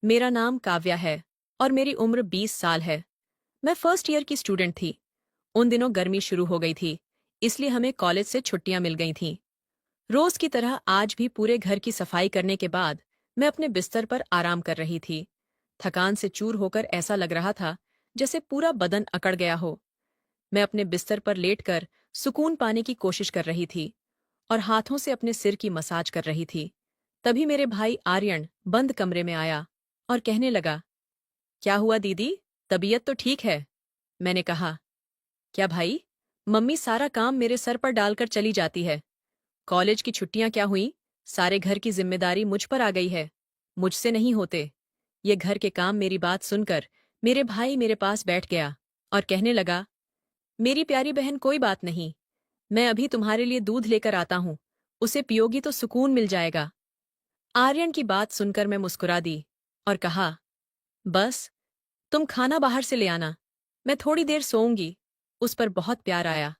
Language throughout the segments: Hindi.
मेरा नाम काव्या है और मेरी उम्र 20 साल है। मैं फर्स्ट ईयर की स्टूडेंट थी। उन दिनों गर्मी शुरू हो गई थी, इसलिए हमें कॉलेज से छुट्टियां मिल गई थीं। रोज की तरह आज भी पूरे घर की सफाई करने के बाद मैं अपने बिस्तर पर आराम कर रही थी। थकान से चूर होकर ऐसा लग रहा था जैसे पूरा बदन अकड़ गया हो। मैं अपने बिस्तर पर लेटकर सुकून पाने की कोशिश कर रही थी और हाथों से अपने सिर की मसाज कर रही थी। तभी मेरे भाई आर्यन बंद कमरे में आया और कहने लगा, क्या हुआ दीदी, तबीयत तो ठीक है? मैंने कहा, क्या भाई, मम्मी सारा काम मेरे सर पर डालकर चली जाती है। कॉलेज की छुट्टियां क्या हुई, सारे घर की जिम्मेदारी मुझ पर आ गई है। मुझसे नहीं होते ये घर के काम। मेरी बात सुनकर मेरे भाई मेरे पास बैठ गया और कहने लगा, मेरी प्यारी बहन कोई बात नहीं, मैं अभी तुम्हारे लिए दूध लेकर आता हूं, उसे पियोगी तो सुकून मिल जाएगा। आर्यन की बात सुनकर मैं मुस्कुरा दी और कहा, बस तुम खाना बाहर से ले आना, मैं थोड़ी देर सोऊंगी। उस पर बहुत प्यार आया।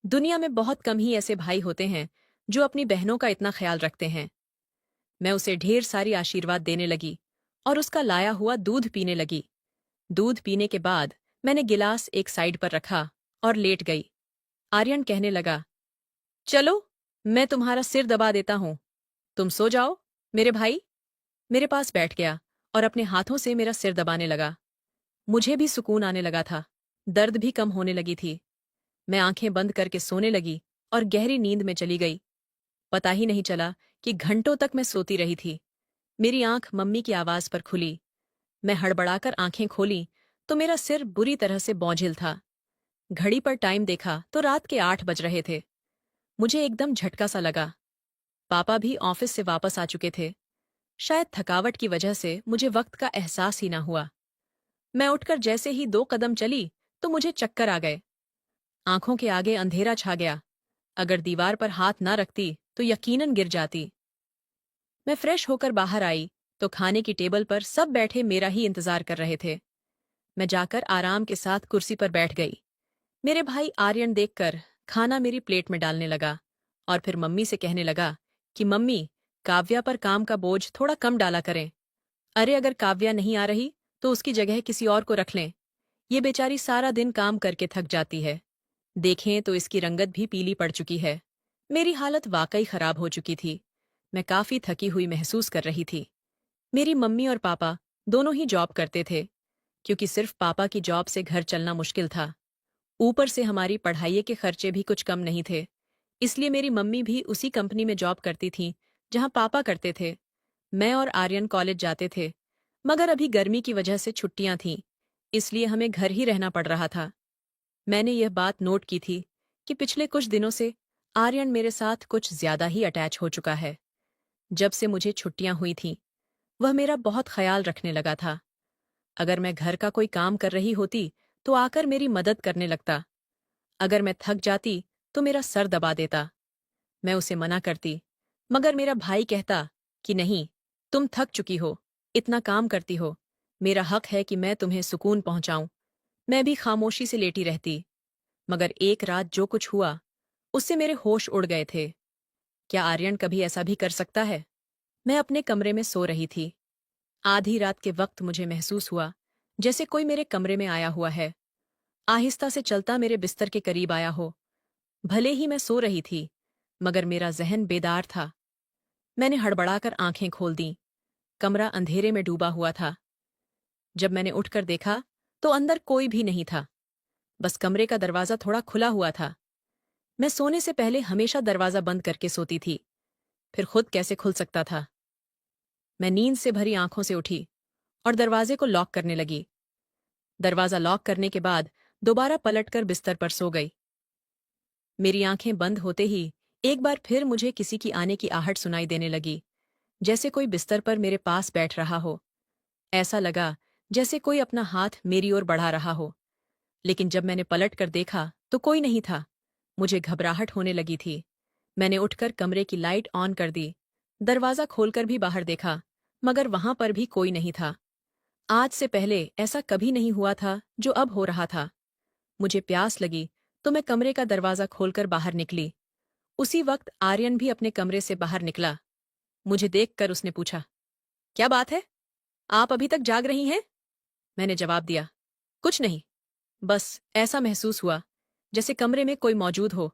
दुनिया में बहुत कम ही ऐसे भाई होते हैं जो अपनी बहनों का इतना ख्याल रखते हैं। मैं उसे ढेर सारी आशीर्वाद देने लगी और उसका लाया हुआ दूध पीने लगी। दूध पीने के बाद मैंने गिलास एक साइड पर रखा और लेट गई। आर्यन कहने लगा, चलो मैं तुम्हारा सिर दबा देता हूं, तुम सो जाओ। मेरे भाई मेरे पास बैठ गया और अपने हाथों से मेरा सिर दबाने लगा। मुझे भी सुकून आने लगा था, दर्द भी कम होने लगी थी। मैं आंखें बंद करके सोने लगी और गहरी नींद में चली गई। पता ही नहीं चला कि घंटों तक मैं सोती रही थी। मेरी आंख मम्मी की आवाज पर खुली। मैं हड़बड़ाकर आंखें खोली तो मेरा सिर बुरी तरह से बोझिल था। घड़ी पर टाइम देखा तो रात के 8 बज रहे थे। मुझे एकदम झटका सा लगा। पापा भी ऑफिस से वापस आ चुके थे। शायद थकावट की वजह से मुझे वक्त का एहसास ही ना हुआ। मैं उठकर जैसे ही 2 कदम चली तो मुझे चक्कर आ गए। आंखों के आगे अंधेरा छा गया। अगर दीवार पर हाथ ना रखती तो यकीनन गिर जाती। मैं फ्रेश होकर बाहर आई तो खाने की टेबल पर सब बैठे मेरा ही इंतजार कर रहे थे। मैं जाकर आराम के साथ कुर्सी पर बैठ गई। मेरे भाई आर्यन देखकर खाना मेरी प्लेट में डालने लगा और फिर मम्मी से कहने लगा कि मम्मी, काव्या पर काम का बोझ थोड़ा कम डाला करें। अरे अगर काव्या नहीं आ रही तो उसकी जगह किसी और को रख लें। ये बेचारी सारा दिन काम करके थक जाती है। देखें तो इसकी रंगत भी पीली पड़ चुकी है। मेरी हालत वाकई खराब हो चुकी थी। मैं काफी थकी हुई महसूस कर रही थी। मेरी मम्मी और पापा दोनों ही जॉब करते थे, क्योंकि सिर्फ पापा की जॉब से घर चलना मुश्किल था। ऊपर से हमारी पढ़ाई के खर्चे भी कुछ कम नहीं थे। इसलिए मेरी मम्मी भी उसी कंपनी में जॉब करती थी जहां पापा करते थे। मैं और आर्यन कॉलेज जाते थे, मगर अभी गर्मी की वजह से छुट्टियां थीं, इसलिए हमें घर ही रहना पड़ रहा था। मैंने यह बात नोट की थी कि पिछले कुछ दिनों से आर्यन मेरे साथ कुछ ज्यादा ही अटैच हो चुका है। जब से मुझे छुट्टियां हुई थीं, वह मेरा बहुत ख्याल रखने लगा था। अगर मैं घर का कोई काम कर रही होती तो आकर मेरी मदद करने लगता। अगर मैं थक जाती तो मेरा सर दबा देता। मैं उसे मना करती, मगर मेरा भाई कहता कि नहीं, तुम थक चुकी हो, इतना काम करती हो, मेरा हक है कि मैं तुम्हें सुकून पहुंचाऊं। मैं भी खामोशी से लेटी रहती। मगर एक रात जो कुछ हुआ, उससे मेरे होश उड़ गए थे। क्या आर्यन कभी ऐसा भी कर सकता है? मैं अपने कमरे में सो रही थी। आधी रात के वक्त मुझे महसूस हुआ जैसे कोई मेरे कमरे में आया हुआ है। आहिस्ता से चलता मेरे बिस्तर के करीब आया हो। भले ही मैं सो रही थी, मगर मेरा जहन बेदार था। मैंने हड़बड़ाकर आंखें खोल दीं। कमरा अंधेरे में डूबा हुआ था। जब मैंने उठकर देखा तो अंदर कोई भी नहीं था। बस कमरे का दरवाजा थोड़ा खुला हुआ था। मैं सोने से पहले हमेशा दरवाजा बंद करके सोती थी, फिर खुद कैसे खुल सकता था। मैं नींद से भरी आंखों से उठी और दरवाजे को लॉक करने लगी। दरवाजा लॉक करने के बाद दोबारा पलटकर बिस्तर पर सो गई। मेरी आंखें बंद होते ही एक बार फिर मुझे किसी की आने की आहट सुनाई देने लगी, जैसे कोई बिस्तर पर मेरे पास बैठ रहा हो। ऐसा लगा जैसे कोई अपना हाथ मेरी ओर बढ़ा रहा हो। लेकिन जब मैंने पलट कर देखा तो कोई नहीं था। मुझे घबराहट होने लगी थी। मैंने उठकर कमरे की लाइट ऑन कर दी। दरवाजा खोलकर भी बाहर देखा, मगर वहां पर भी कोई नहीं था। आज से पहले ऐसा कभी नहीं हुआ था जो अब हो रहा था। मुझे प्यास लगी तो मैं कमरे का दरवाजा खोलकर बाहर निकली। उसी वक्त आर्यन भी अपने कमरे से बाहर निकला। मुझे देखकर उसने पूछा, क्या बात है? आप अभी तक जाग रही हैं? मैंने जवाब दिया, कुछ नहीं, बस ऐसा महसूस हुआ जैसे कमरे में कोई मौजूद हो।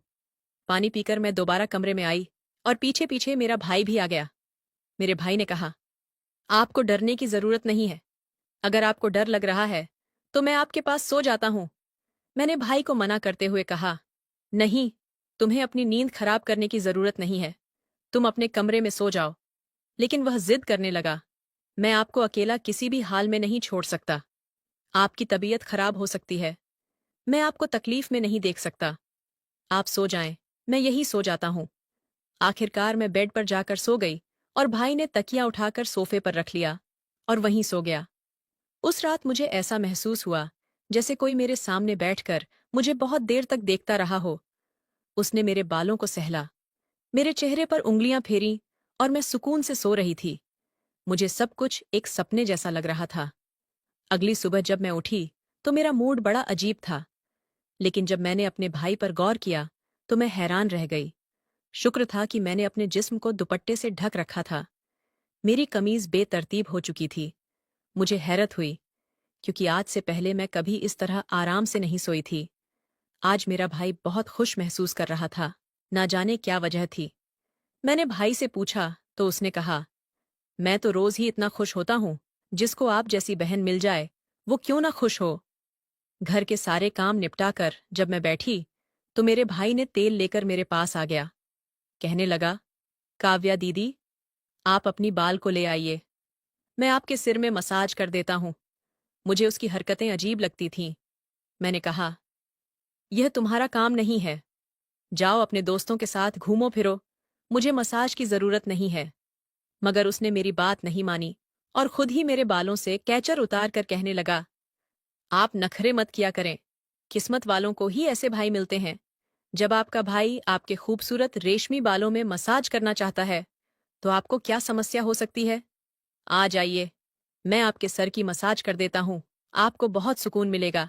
पानी पीकर मैं दोबारा कमरे में आई और पीछे पीछे मेरा भाई भी आ गया। मेरे भाई ने कहा, आपको डरने की जरूरत नहीं है। अगर आपको डर लग रहा है तो मैं आपके पास सो जाता हूं। मैंने भाई को मना करते हुए कहा, नहीं, तुम्हें अपनी नींद खराब करने की जरूरत नहीं है, तुम अपने कमरे में सो जाओ। लेकिन वह जिद करने लगा, मैं आपको अकेला किसी भी हाल में नहीं छोड़ सकता। आपकी तबीयत खराब हो सकती है, मैं आपको तकलीफ में नहीं देख सकता। आप सो जाएं, मैं यही सो जाता हूं। आखिरकार मैं बेड पर जाकर सो गई और भाई ने तकिया उठाकर सोफे पर रख लिया और वहीं सो गया। उस रात मुझे ऐसा महसूस हुआ जैसे कोई मेरे सामने बैठकर मुझे बहुत देर तक देखता रहा हो। उसने मेरे बालों को सहला, मेरे चेहरे पर उंगलियां फेरी और मैं सुकून से सो रही थी। मुझे सब कुछ एक सपने जैसा लग रहा था। अगली सुबह जब मैं उठी तो मेरा मूड बड़ा अजीब था, लेकिन जब मैंने अपने भाई पर गौर किया तो मैं हैरान रह गई। शुक्र था कि मैंने अपने जिस्म को दुपट्टे से ढक रखा था। मेरी कमीज बेतरतीब हो चुकी थी। मुझे हैरत हुई, क्योंकि आज से पहले मैं कभी इस तरह आराम से नहीं सोई थी। आज मेरा भाई बहुत खुश महसूस कर रहा था, ना जाने क्या वजह थी। मैंने भाई से पूछा तो उसने कहा, मैं तो रोज ही इतना खुश होता हूं, जिसको आप जैसी बहन मिल जाए वो क्यों ना खुश हो। घर के सारे काम निपटाकर जब मैं बैठी तो मेरे भाई ने तेल लेकर मेरे पास आ गया। कहने लगा, काव्या दीदी, आप अपनी बाल को ले आइए, मैं आपके सिर में मसाज कर देता हूं। मुझे उसकी हरकतें अजीब लगती थीं। मैंने कहा, यह तुम्हारा काम नहीं है, जाओ अपने दोस्तों के साथ घूमो फिरो, मुझे मसाज की जरूरत नहीं है। मगर उसने मेरी बात नहीं मानी और खुद ही मेरे बालों से कैचर उतार कर कहने लगा, आप नखरे मत किया करें, किस्मत वालों को ही ऐसे भाई मिलते हैं। जब आपका भाई आपके खूबसूरत रेशमी बालों में मसाज करना चाहता है तो आपको क्या समस्या हो सकती है। आ जाइए, मैं आपके सर की मसाज कर देता हूं, आपको बहुत सुकून मिलेगा।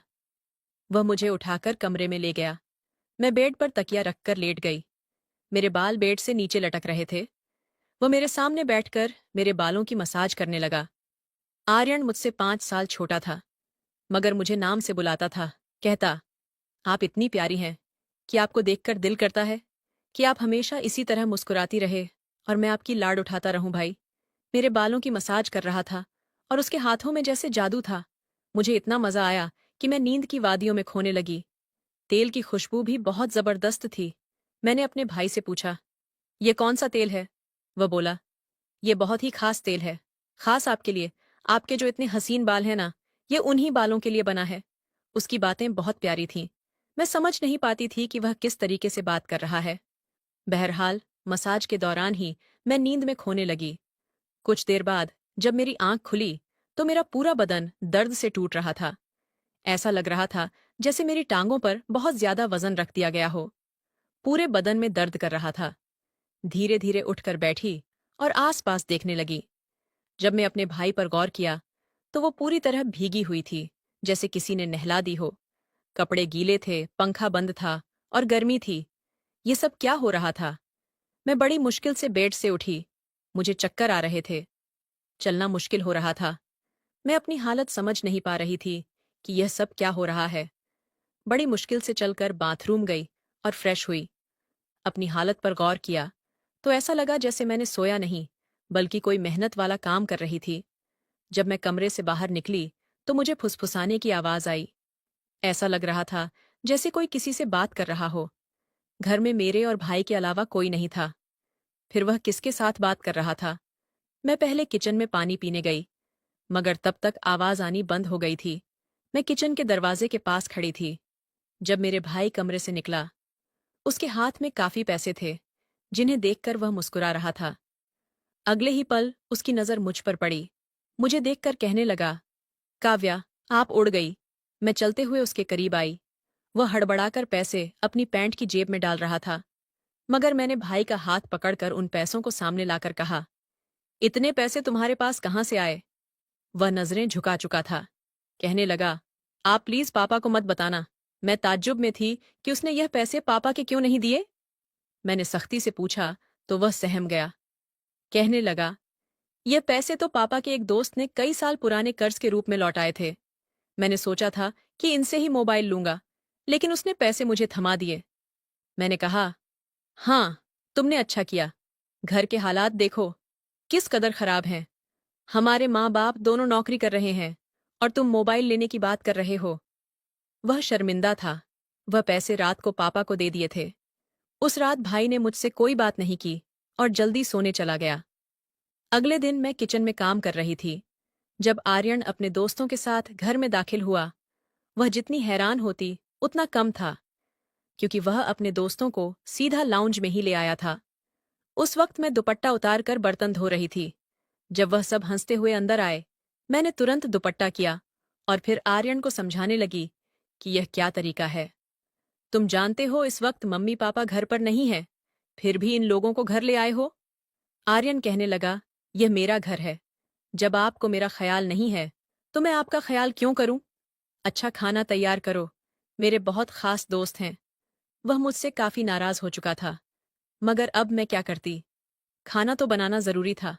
वह मुझे उठाकर कमरे में ले गया। मैं बेड पर तकिया रखकर लेट गई। मेरे बाल बेड से नीचे लटक रहे थे। वह मेरे सामने बैठकर मेरे बालों की मसाज करने लगा। आर्यन मुझसे 5 साल छोटा था, मगर मुझे नाम से बुलाता था। कहता, आप इतनी प्यारी हैं कि आपको देखकर दिल करता है कि आप हमेशा इसी तरह मुस्कुराती रहे और मैं आपकी लाड उठाता रहूं। भाई मेरे बालों की मसाज कर रहा था और उसके हाथों में जैसे जादू था। मुझे इतना मजा आया कि मैं नींद की वादियों में खोने लगी। तेल की खुशबू भी बहुत जबरदस्त थी। मैंने अपने भाई से पूछा, ये कौन सा तेल है? वह बोला, ये बहुत ही खास तेल है, खास आपके लिए। आपके जो इतने हसीन बाल हैं ना, ये उन्हीं बालों के लिए बना है। उसकी बातें बहुत प्यारी थीं। मैं समझ नहीं पाती थी कि वह किस तरीके से बात कर रहा है। बहरहाल मसाज के दौरान ही मैं नींद में खोने लगी। कुछ देर बाद जब मेरी आंख खुली तो मेरा पूरा बदन दर्द से टूट रहा था। ऐसा लग रहा था जैसे मेरी टांगों पर बहुत ज्यादा वजन रख दिया गया हो। पूरे बदन में दर्द कर रहा था। धीरे धीरे उठकर बैठी और आसपास देखने लगी। जब मैं अपने भाई पर गौर किया तो वो पूरी तरह भीगी हुई थी, जैसे किसी ने नहला दी हो। कपड़े गीले थे, पंखा बंद था और गर्मी थी। ये सब क्या हो रहा था? मैं बड़ी मुश्किल से बेड से उठी। मुझे चक्कर आ रहे थे, चलना मुश्किल हो रहा था। मैं अपनी हालत समझ नहीं पा रही थी कि यह सब क्या हो रहा है। बड़ी मुश्किल से चलकर बाथरूम गई और फ्रेश हुई। अपनी हालत पर गौर किया तो ऐसा लगा जैसे मैंने सोया नहीं, बल्कि कोई मेहनत वाला काम कर रही थी। जब मैं कमरे से बाहर निकली तो मुझे फुसफुसाने की आवाज आई। ऐसा लग रहा था जैसे कोई किसी से बात कर रहा हो। घर में मेरे और भाई के अलावा कोई नहीं था। फिर वह किसके साथ बात कर रहा था? मैं पहले किचन में पानी पीने गई, मगर तब तक आवाज आनी बंद हो गई थी। मैं किचन के दरवाजे के पास खड़ी थी जब मेरे भाई कमरे से निकला। उसके हाथ में काफी पैसे थे, जिन्हें देखकर वह मुस्कुरा रहा था। अगले ही पल उसकी नजर मुझ पर पड़ी। मुझे देखकर कहने लगा, काव्या, आप उड़ गई। मैं चलते हुए उसके करीब आई। वह हड़बड़ाकर पैसे अपनी पैंट की जेब में डाल रहा था, मगर मैंने भाई का हाथ पकड़कर उन पैसों को सामने लाकर कहा, इतने पैसे तुम्हारे पास कहाँ से आए? वह नजरें झुका चुका था। कहने लगा, आप प्लीज पापा को मत बताना। मैं ताज्जुब में थी कि उसने यह पैसे पापा के क्यों नहीं दिए। मैंने सख्ती से पूछा तो वह सहम गया। कहने लगा, ये पैसे तो पापा के एक दोस्त ने कई साल पुराने कर्ज के रूप में लौटाए थे। मैंने सोचा था कि इनसे ही मोबाइल लूंगा, लेकिन उसने पैसे मुझे थमा दिए। मैंने कहा, हाँ, तुमने अच्छा किया। घर के हालात देखो, किस कदर खराब हैं। हमारे माँ बाप दोनों नौकरी कर रहे हैं और तुम मोबाइल लेने की बात कर रहे हो। वह शर्मिंदा था। वह पैसे रात को पापा को दे दिए थे। उस रात भाई ने मुझसे कोई बात नहीं की और जल्दी सोने चला गया। अगले दिन मैं किचन में काम कर रही थी जब आर्यन अपने दोस्तों के साथ घर में दाखिल हुआ। वह जितनी हैरान होती उतना कम था, क्योंकि वह अपने दोस्तों को सीधा लाउंज में ही ले आया था। उस वक्त मैं दुपट्टा उतार कर बर्तन धो रही थी। जब वह सब हंसते हुए अंदर आए, मैंने तुरंत दुपट्टा किया और फिर आर्यन को समझाने लगी कि यह क्या तरीका है। तुम जानते हो इस वक्त मम्मी पापा घर पर नहीं है, फिर भी इन लोगों को घर ले आए हो। आर्यन कहने लगा, यह मेरा घर है। जब आपको मेरा ख्याल नहीं है तो मैं आपका ख्याल क्यों करूं? अच्छा खाना तैयार करो, मेरे बहुत खास दोस्त हैं। वह मुझसे काफी नाराज हो चुका था, मगर अब मैं क्या करती? खाना तो बनाना जरूरी था।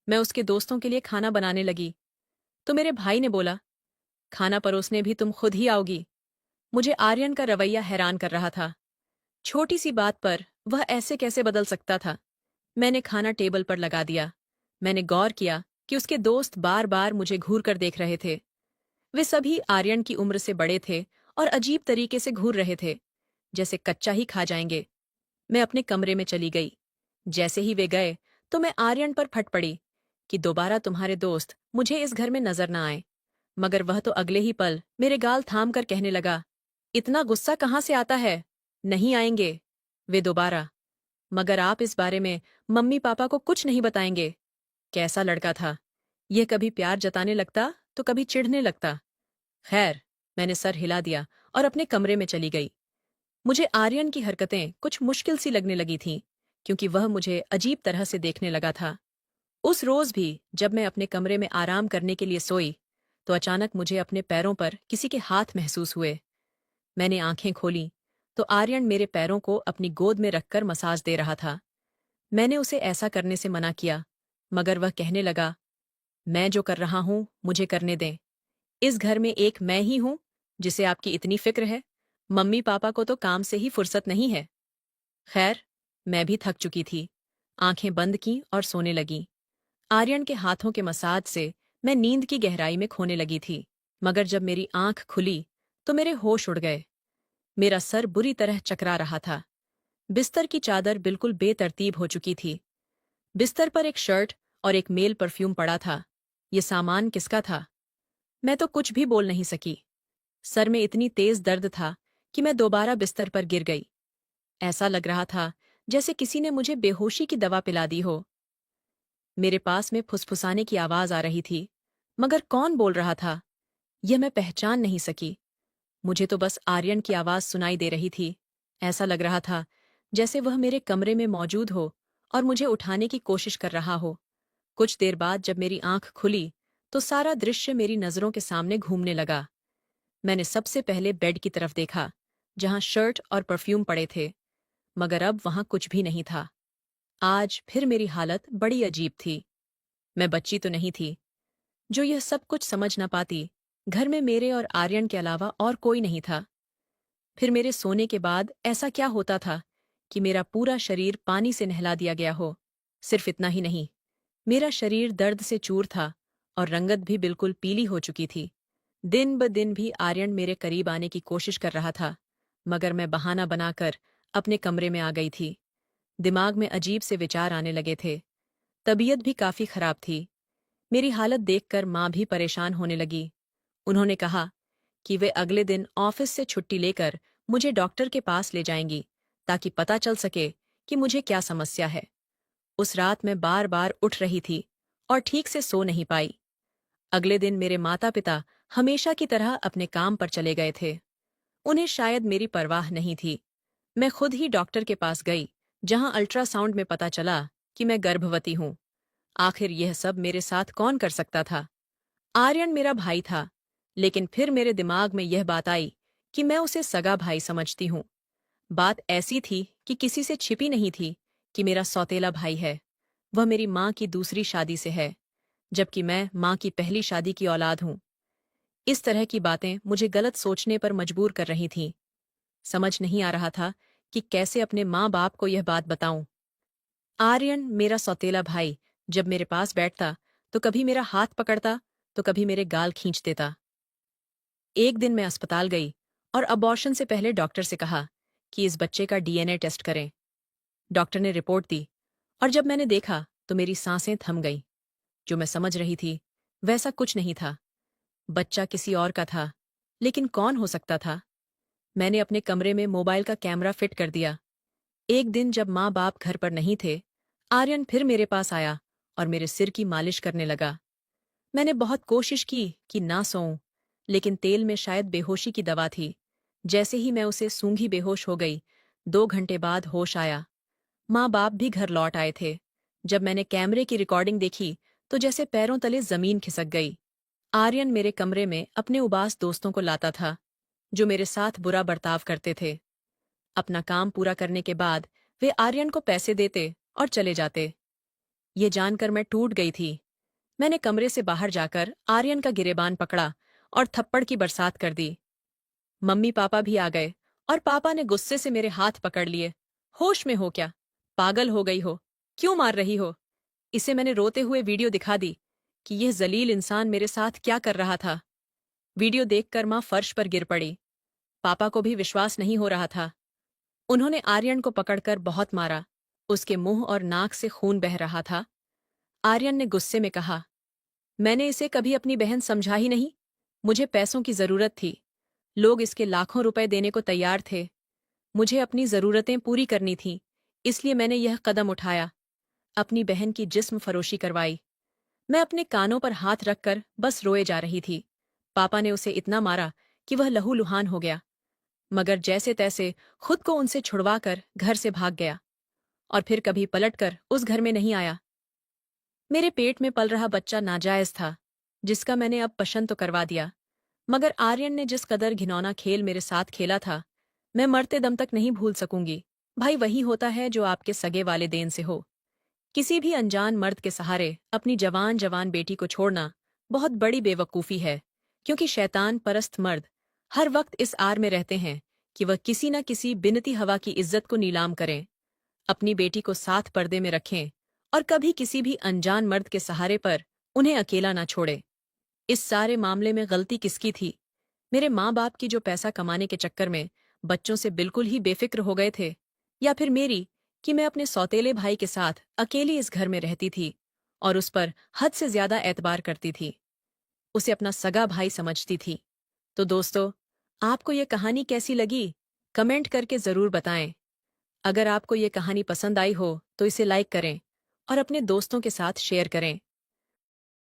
मैं उसके दोस्तों के लिए खाना बनाने लगी तो मेरे भाई ने बोला, खाना परोसने भी तुम खुद ही आओगी? मुझे आर्यन का रवैया हैरान कर रहा था। छोटी सी बात पर वह ऐसे कैसे बदल सकता था? मैंने खाना टेबल पर लगा दिया। मैंने गौर किया कि उसके दोस्त बार बार मुझे घूर कर देख रहे थे। वे सभी आर्यन की उम्र से बड़े थे और अजीब तरीके से घूर रहे थे, जैसे कच्चा ही खा जाएंगे। मैं अपने कमरे में चली गई। जैसे ही वे गए तो मैं आर्यन पर फट पड़ी कि दोबारा तुम्हारे दोस्त मुझे इस घर में नजर न आए। मगर वह तो अगले ही पल मेरे गाल थाम कर कहने लगा, इतना गुस्सा कहाँ से आता है? नहीं आएंगे वे दोबारा। मगर आप इस बारे में मम्मी पापा को कुछ नहीं बताएंगे? कैसा लड़का था! यह कभी प्यार जताने लगता तो कभी चिढ़ने लगता। खैर, मैंने सर हिला दिया और अपने कमरे में चली गई। मुझे आर्यन की हरकतें कुछ मुश्किल सी लगने लगी थीं, क्योंकि वह मुझे अजीब तरह से देखने लगा था। उस रोज भी जब मैं अपने कमरे में आराम करने के लिए सोई, तो अचानक मुझे अपने पैरों पर किसी के हाथ महसूस हुए। मैंने आंखें खोलीं, तो आर्यन मेरे पैरों को अपनी गोद में रखकर मसाज दे रहा था। मैंने उसे ऐसा करने से मना किया, मगर वह कहने लगा, मैं जो कर रहा हूं मुझे करने दें। इस घर में एक मैं ही हूं जिसे आपकी इतनी फिक्र है। मम्मी पापा को तो काम से ही फुर्सत नहीं है। खैर, मैं भी थक चुकी थी। आंखें बंद की और सोने लगी। आर्यन के हाथों के मसाज से मैं नींद की गहराई में खोने लगी थी। मगर जब मेरी आंख खुली तो मेरे होश उड़ गए। मेरा सर बुरी तरह चकरा रहा था। बिस्तर की चादर बिल्कुल बेतरतीब हो चुकी थी। बिस्तर पर एक शर्ट और एक मेल परफ्यूम पड़ा था। ये सामान किसका था? मैं तो कुछ भी बोल नहीं सकी। सर में इतनी तेज दर्द था कि मैं दोबारा बिस्तर पर गिर गई। ऐसा लग रहा था जैसे किसी ने मुझे बेहोशी की दवा पिला दी हो। मेरे पास में फुसफुसाने की आवाज आ रही थी, मगर कौन बोल रहा था यह मैं पहचान नहीं सकी। मुझे तो बस आर्यन की आवाज सुनाई दे रही थी। ऐसा लग रहा था जैसे वह मेरे कमरे में मौजूद हो और मुझे उठाने की कोशिश कर रहा हो। कुछ देर बाद जब मेरी आंख खुली तो सारा दृश्य मेरी नजरों के सामने घूमने लगा। मैंने सबसे पहले बेड की तरफ देखा, जहां शर्ट और परफ्यूम पड़े थे, मगर अब वहां कुछ भी नहीं था। आज फिर मेरी हालत बड़ी अजीब थी। मैं बच्ची तो नहीं थी जो यह सब कुछ समझ न पाती। घर में मेरे और आर्यन के अलावा और कोई नहीं था। फिर मेरे सोने के बाद ऐसा क्या होता था कि मेरा पूरा शरीर पानी से नहला दिया गया हो? सिर्फ इतना ही नहीं, मेरा शरीर दर्द से चूर था और रंगत भी बिल्कुल पीली हो चुकी थी। दिन ब दिन भी आर्यन मेरे करीब आने की कोशिश कर रहा था, मगर मैं बहाना बनाकर अपने कमरे में आ गई थी। दिमाग में अजीब से विचार आने लगे थे। तबीयत भी काफी खराब थी। मेरी हालत देखकर माँ भी परेशान होने लगी। उन्होंने कहा कि वे अगले दिन ऑफिस से छुट्टी लेकर मुझे डॉक्टर के पास ले जाएंगी, ताकि पता चल सके कि मुझे क्या समस्या है। उस रात मैं बार बार उठ रही थी और ठीक से सो नहीं पाई। अगले दिन मेरे माता पिता हमेशा की तरह अपने काम पर चले गए थे। उन्हें शायद मेरी परवाह नहीं थी। मैं खुद ही डॉक्टर के पास गई, जहां अल्ट्रासाउंड में पता चला कि मैं गर्भवती हूं। आखिर यह सब मेरे साथ कौन कर सकता था? आर्यन मेरा भाई था, लेकिन फिर मेरे दिमाग में यह बात आई कि मैं उसे सगा भाई समझती हूँ। बात ऐसी थी कि किसी से छिपी नहीं थी कि मेरा सौतेला भाई है। वह मेरी माँ की दूसरी शादी से है, जबकि मैं माँ की पहली शादी की औलाद हूँ। इस तरह की बातें मुझे गलत सोचने पर मजबूर कर रही थीं। समझ नहीं आ रहा था कि कैसे अपने माँ बाप को यह बात बताऊं। आर्यन, मेरा सौतेला भाई, जब मेरे पास बैठता तो कभी मेरा हाथ पकड़ता तो कभी मेरे गाल खींच देता। एक दिन मैं अस्पताल गई और अबॉर्शन से पहले डॉक्टर से कहा कि इस बच्चे का डीएनए टेस्ट करें। डॉक्टर ने रिपोर्ट दी और जब मैंने देखा तो मेरी सांसें थम गईं। जो मैं समझ रही थी वैसा कुछ नहीं था। बच्चा किसी और का था, लेकिन कौन हो सकता था? मैंने अपने कमरे में मोबाइल का कैमरा फिट कर दिया। एक दिन जब माँ बाप घर पर नहीं थे, आर्यन फिर मेरे पास आया और मेरे सिर की मालिश करने लगा। मैंने बहुत कोशिश की कि ना सोऊं, लेकिन तेल में शायद बेहोशी की दवा थी। जैसे ही मैं उसे सूंघी बेहोश हो गई। 2 घंटे बाद होश आया। माँ बाप भी घर लौट आए थे। जब मैंने कैमरे की रिकॉर्डिंग देखी तो जैसे पैरों तले जमीन खिसक गई। आर्यन मेरे कमरे में अपने उबास दोस्तों को लाता था, जो मेरे साथ बुरा बर्ताव करते थे। अपना काम पूरा करने के बाद वे आर्यन को पैसे देते और चले जाते। ये जानकर मैं टूट गई थी। मैंने कमरे से बाहर जाकर आर्यन का गिरेबान पकड़ा और थप्पड़ की बरसात कर दी। मम्मी पापा भी आ गए और पापा ने गुस्से से मेरे हाथ पकड़ लिए। होश में हो क्या? पागल हो गई हो? क्यों मार रही हो? इसे मैंने रोते हुए वीडियो दिखा दी कि यह जलील इंसान मेरे साथ क्या कर रहा था। वीडियो देखकर माँ फर्श पर गिर पड़ी। पापा को भी विश्वास नहीं हो रहा था। उन्होंने आर्यन को पकड़कर बहुत मारा। उसके मुंह और नाक से खून बह रहा था। आर्यन ने गुस्से में कहा, मैंने इसे कभी अपनी बहन समझा ही नहीं। मुझे पैसों की जरूरत थी। लोग इसके लाखों रुपए देने को तैयार थे। मुझे अपनी जरूरतें पूरी करनी थीं, इसलिए मैंने यह कदम उठाया। अपनी बहन की जिस्म फरोशी करवाई। मैं अपने कानों पर हाथ रखकर बस रोए जा रही थी। पापा ने उसे इतना मारा कि वह लहूलुहान हो गया, मगर जैसे तैसे खुद को उनसे छुड़वाकर घर से भाग गया और फिर कभी पलटकर उस घर में नहीं आया। मेरे पेट में पल रहा बच्चा नाजायज था, जिसका मैंने अब पसंद तो करवा दिया। मगर आर्यन ने जिस कदर घिनौना खेल मेरे साथ खेला था, मैं मरते दम तक नहीं भूल सकूंगी। भाई वही होता है जो आपके सगे वाले देन से हो। किसी भी अनजान मर्द के सहारे अपनी जवान जवान बेटी को छोड़ना बहुत बड़ी बेवकूफ़ी है, क्योंकि शैतान परस्त मर्द हर वक्त इस आर में रहते हैं कि वह किसी न किसी बिनती हवा की इज्जत को नीलाम करें। अपनी बेटी को साथ पर्दे में रखें और कभी किसी भी अनजान मर्द के सहारे पर उन्हें अकेला ना छोड़े। इस सारे मामले में गलती किसकी थी? मेरे माँ बाप की, जो पैसा कमाने के चक्कर में बच्चों से बिल्कुल ही बेफिक्र हो गए थे, या फिर मेरी कि मैं अपने सौतेले भाई के साथ अकेली इस घर में रहती थी और उस पर हद से ज्यादा एतबार करती थी, उसे अपना सगा भाई समझती थी। तो दोस्तों, आपको ये कहानी कैसी लगी? कमेंट करके जरूर बताएं। अगर आपको ये कहानी पसंद आई हो तो इसे लाइक करें और अपने दोस्तों के साथ शेयर करें।